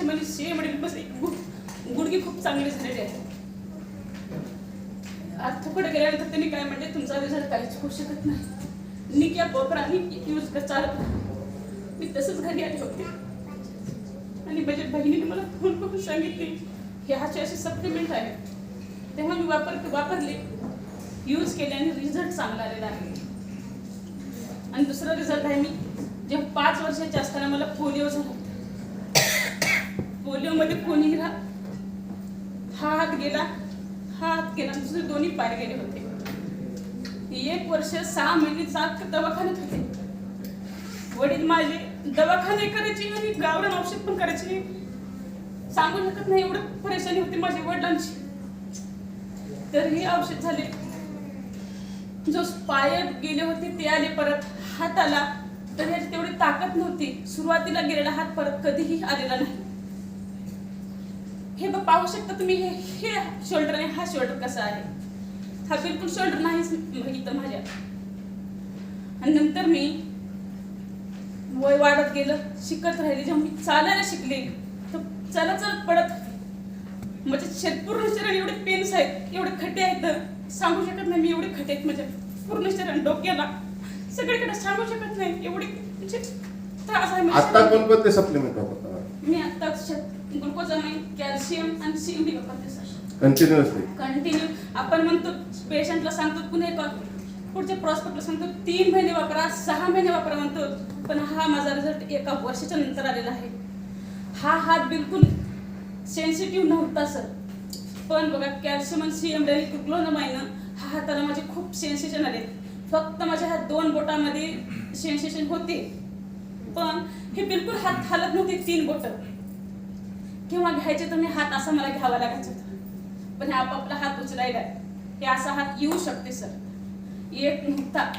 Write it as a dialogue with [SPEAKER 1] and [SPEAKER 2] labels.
[SPEAKER 1] Calcium आणि CMD बस गुडघे खूप चांगले झालेले आहेत. आर्थोकडे गेल्यानंतर त्यांनी काय म्हणले, तुमचा रिझल्ट काहीच होऊ शकत नाही, निक्या पोपरानी यूज कर चालत. मी तसंच घरी आले होते आणि माझ्या बहिणीने मला फोन करून सांगितले हे ह्याचे असे सप्लिमेंट आहे. तेव्हा मी वापरले, यूज केले आणि रिझल्ट चांगला आलेला आहे. आणि दुसरा रिझल्ट आहे, मी जेव्हा 5 वर्षाची असताना मला पोलिओ झाला. पोलिओमध्ये कोणीही हा हात गेला, दुसरे दोन्ही पाय गेले होते. 1 वर्ष 6 महिने दवाखान्यात होते. वडील माझे दवाखाने करायचे आणि गावरान औषध पण करायचे. सांगू शकत नाही एवढं परेशानी होती माझ्या वडिलांची. तर हे औषध झाले, जो पाय गेले होते ते आले परत, हात आला तर ह्याची तेवढी ताकद नव्हती. सुरुवातीला गेलेला हात परत कधीही आलेला नाही. हे पाहू शकता तुम्ही, हे शोल्डर आहे, हा शोल्डर कसा आहे, हा बिलकुल शोल्डर नाहीच इथं माझ्या. आणि नंतर मी वय वाढत गेलं, शिकत राहिली. जेव्हा मी चालायला शिकले तर चलत पडत म्हणजे पूर्ण शरीर एवढे पेन्स आहेत, एवढे खड्डे आहेत, सांगू शकत नाही मी. एवढे खड्डे आहेत माझ्या पूर्ण शरीर, डोक्याला सगळीकडे सांगू शकत नाही, एवढे म्हणजे त्रास आहे.
[SPEAKER 2] आता कोणते सप्लिमेंट वापरता?
[SPEAKER 1] मी आता ग्लुकोजामाइन, कॅल्शियम आणि CMD वापरते सर. कंटिन्यू आपण म्हणतो, पेशंटला सांगतो पुन्हा पुढच्या प्रॉस्पेक्टला सांगतो 3 महिने वापरा, 6 महिने वापरा म्हणतो. पण हा माझा रिझल्ट 1 वर्षाच्या नंतर आलेला आहे. हा हात बिलकुल सेन्सिटिव्ह नव्हता सर, पण बघा कॅल्शियम आणि CMD आणि ग्लुकोजामाइन हा हाताला माझे खूप सेन्सेशन आले. फक्त माझ्या ह्या 2 बोटामध्ये सेन्सेशन होते, पण हे बिलकुल हात हालत नव्हते. 3 बोट किंवा घ्यायचे तर मी हात असा मला घ्यावा लागायचा होता, पण हे आपापला हात उचलायला हे असा हात येऊ शकते सर, येत नव्हता.